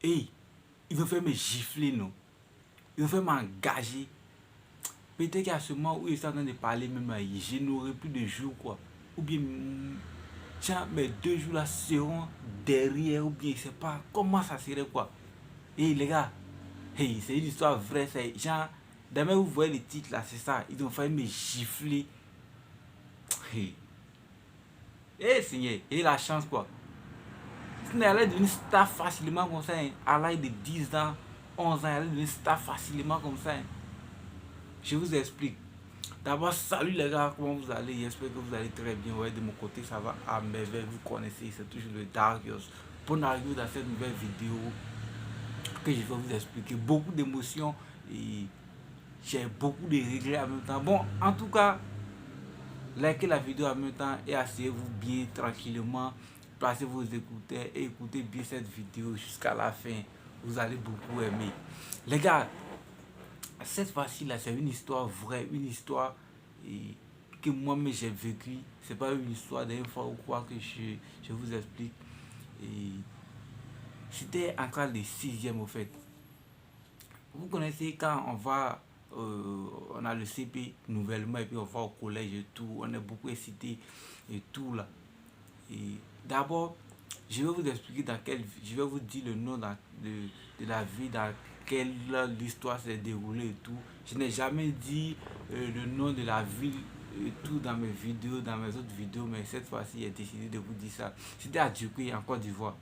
Hey, il veut faire me gifler, non? Il veut faire m'engager. Peut-être qu'à ce moment où il est en train de parler, même, je n'aurai plus de jours, quoi. Ou bien, genre, mes 2 jours là seront derrière, ou bien, je sais pas comment ça serait, quoi. Et les gars, hey, c'est une histoire vraie, c'est genre, demain vous voyez le titre là, c'est ça, ils ont failli me gifler. Hey, hey Seigneur, et la chance, quoi. Elle allait devenir star facilement comme ça, hein. À l'âge de 10 ans, 11 ans, elle allait devenir star facilement comme ça, hein. Je vous explique. D'abord, salut les gars, comment vous allez? J'espère que vous allez très bien. Ouais, de mon côté, ça va à merveille. Vous connaissez, c'est toujours le Darius. Pour arriver dans cette nouvelle vidéo que je vais vous expliquer. Beaucoup d'émotions et j'ai beaucoup de regrets en même temps. Bon, en tout cas, likez la vidéo en même temps et asseyez-vous bien tranquillement. Placez vos écouteurs et écoutez bien cette vidéo jusqu'à la fin. Vous allez beaucoup aimer. Les gars, cette fois-ci là, c'est une histoire vraie, une histoire que moi-même j'ai vécu. C'est pas une histoire d'un fois ou quoi que je vous explique. Et c'était en classe de 6e au fait. Vous connaissez quand on va, on a le CP nouvellement et puis on va au collège et tout, on est beaucoup excité et tout là. Et d'abord, je vais vous expliquer je vais vous dire le nom de la ville dans laquelle l'histoire s'est déroulée et tout. Je n'ai jamais dit le nom de la ville et tout dans mes vidéos, dans mes autres vidéos, mais cette fois-ci, j'ai décidé de vous dire ça. C'était à Djoukoui, en Côte d'Ivoire.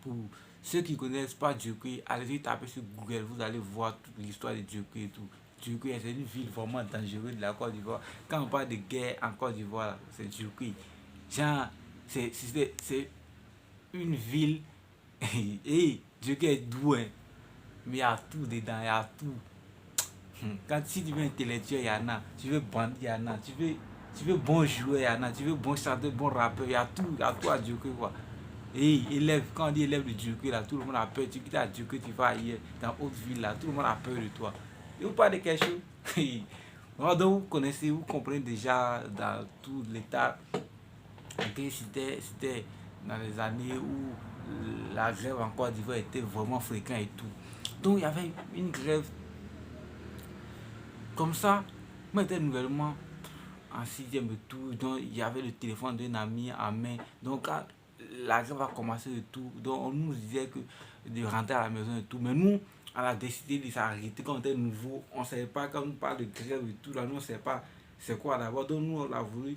Pour ceux qui ne connaissent pas Djoukoui, allez-y taper sur Google, vous allez voir toute l'histoire de Djoukoui et tout. Djoukoui, c'est une ville vraiment dangereuse de la Côte d'Ivoire. Quand on parle de guerre en Côte d'Ivoire, c'est Djoukoui. Genre, c'est une ville. Et Djoukoui est doué, mais il y a tout dedans, il y a tout. Quand si tu veux intellectuel, il y en a. Tu veux bandit, il y en a. Tu veux bon joueur, il y en a. Tu veux bon chanteur, bon rappeur, il y a tout à Djoukoui, quoi. Et élève, quand on dit élève de Djoukoui, là, tout le monde a peur. Tu quittes à Djoukoui, tu vas ailleurs, dans autre ville, là, tout le monde a peur de toi. Et vous parlez de quelque chose. Donc vous connaissez, vous comprenez déjà dans tout l'état que c'était dans les années où la grève en Côte d'Ivoire était vraiment fréquente et tout. Donc il y avait une grève comme ça. Moi j'étais nouvellement en 6e et tout. Donc il y avait le téléphone d'un ami en main. Donc quand la grève a commencé et tout, donc on nous disait que de rentrer à la maison et tout. Mais nous, on a décidé de s'arrêter quand on était nouveau. On ne savait pas, quand on parle de grève et tout, là, nous on ne savait pas c'est quoi d'abord. Donc nous on a voulu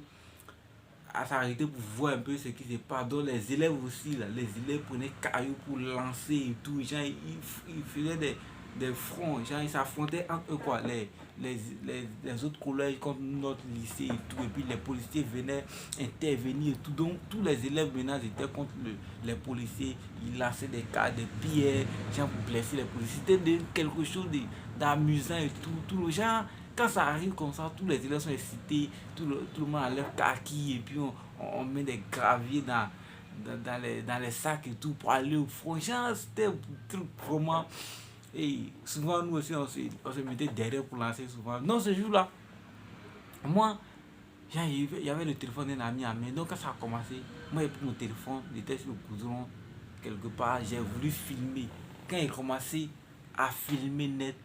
à s'arrêter pour voir un peu ce qui se passe. Donc les élèves aussi, là, les élèves prenaient cailloux pour lancer et tout. Genre, ils faisaient des fronts, genre, ils s'affrontaient entre eux, quoi. Les autres collèges contre notre lycée et tout. Et puis les policiers venaient intervenir et tout. Donc tous les élèves maintenant étaient contre les policiers. Ils lançaient des pierres, genre pour blesser les policiers. C'était quelque chose d'amusant et tout. Tout le genre. Quand ça arrive comme ça, tous les élèves sont excités, tout le monde enlève kaki et puis on met des graviers dans les sacs et tout pour aller au front. C'était un truc vraiment. Et souvent, nous aussi, on se mettait derrière pour lancer souvent. Non, ce jour-là, moi, il y avait le téléphone d'un ami à main. Donc, quand ça a commencé, moi, j'ai pris mon téléphone, j'étais sur le goudron, quelque part, j'ai voulu filmer. Quand il a commencé à filmer net,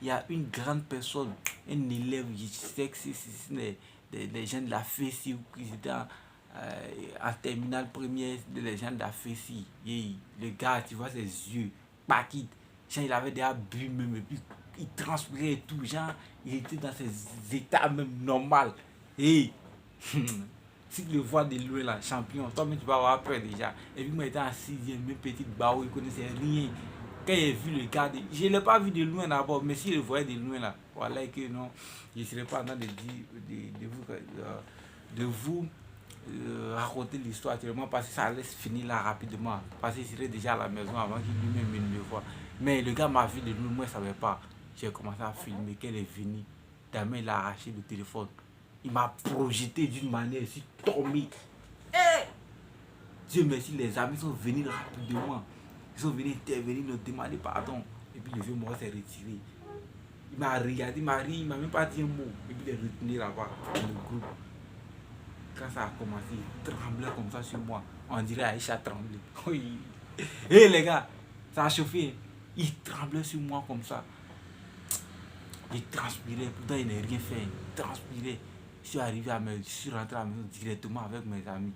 il y a une grande personne, un élève, je sais que c'est des gens de la FESI qui étaient en terminale première, des gens de la FESI. Et le gars, tu vois ses yeux, paquet. Il avait déjà bu même, et puis il transpirait et tout. Genre, il était dans ses états même normal. Et si tu le vois de loin là, champion, toi-même tu vas avoir peur déjà. Et puis moi j'étais en 6e, même petite barreau, il connaissait rien. Quand j'ai vu le gars, je ne l'ai pas vu de loin d'abord, mais si je le voyais de loin là, voilà que non, je ne serais pas en train de dire de vous raconter l'histoire actuellement parce que ça allait se finir là rapidement. Parce qu'il serait déjà à la maison avant qu'il lui-même me voie. Mais le gars m'a vu de loin, moi je ne savais pas. J'ai commencé à filmer qu'elle est venue. Demain il a arraché le téléphone. Il m'a projeté d'une manière, je suis tombé. Hey! Dieu merci, les amis sont venus rapidement. Ils sont venus intervenir, nous demander pardon. Et puis le vieux mort s'est retiré. Il m'a regardé, il m'a même pas dit un mot. Et puis il est retourné là-bas, dans le groupe. Quand ça a commencé, il tremblait comme ça sur moi. On dirait Aïcha tremblait. Oui. Hé les gars, Ça a chauffé. Il tremblait sur moi comme ça. Il transpirait, pourtant il n'a rien fait. Il transpirait. Je suis rentré à la maison directement avec mes amis.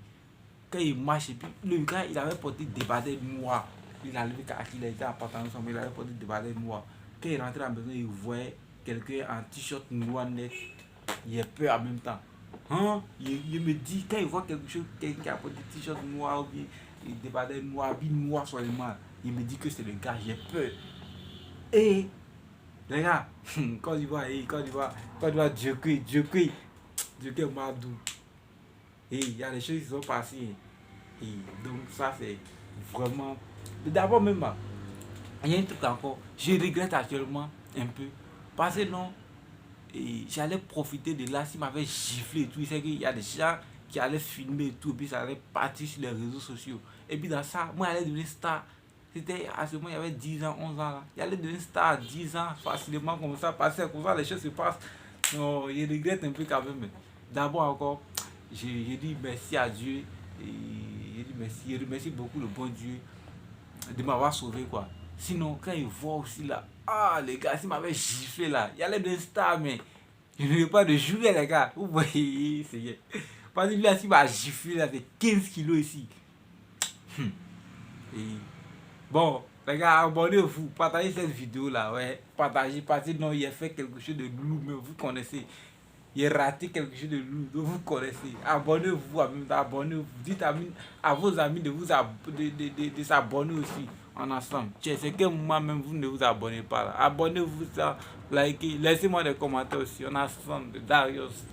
Quand il marche, et puis le gars, il avait porté des débardeurs noirs. Il a levé car il était en pantalon sombre, il avait porté des débardeurs noirs. Quand il rentrait à la maison, il voyait quelqu'un en t-shirt noir net. Il a peur en même temps. Hein? Il me dit, quand il voit quelque chose, quelqu'un qui a porté des t-shirt noirs ou bien des débardeurs noirs, bien noirs seulement, il me dit que c'est le gars, j'ai peur. Et les gars, Côte d'Ivoire, Côte d'Ivoire, Dieu que Madou. Et il y a des choses qui sont passées. Et donc ça c'est vraiment. D'abord même, il y a un truc encore, je regrette actuellement un peu. Parce que non, et j'allais profiter de là s'il m'avait giflé et tout. Il sait qu'il y a des gens qui allaient filmer et tout, et puis ça allait partir sur les réseaux sociaux. Et puis dans ça, moi j'allais devenir star. C'était à ce moment, il y avait 10 ans, 11 ans là. Il allait devenir star à 10 ans, facilement comme ça, parce que comme ça les choses se passent. Non, je regrette un peu quand même. D'abord encore, j'ai dit merci à Dieu. Et j'ai dit merci, je remercie beaucoup le bon Dieu de m'avoir sauvé quoi. Sinon, quand il voit aussi là, ah les gars, s'il m'avait giflé là, il allait devenir star, mais je n'avais pas de jouer les gars. Vous voyez, c'est. Parce que là, s'il m'a giflé là, c'est 15 kilos ici. Et bon, les gars, abonnez-vous, partagez cette vidéo là, ouais. Partagez, parce que non, il a fait quelque chose de lourd, mais vous connaissez. Il a raté quelque chose de lourd, vous connaissez. Abonnez-vous, abonnez-vous. Dites à vos amis de s'abonner aussi en ensemble. C'est que moi-même, vous ne vous abonnez pas là. Abonnez-vous, ça, likez, laissez-moi des commentaires aussi. On ensemble, Darius.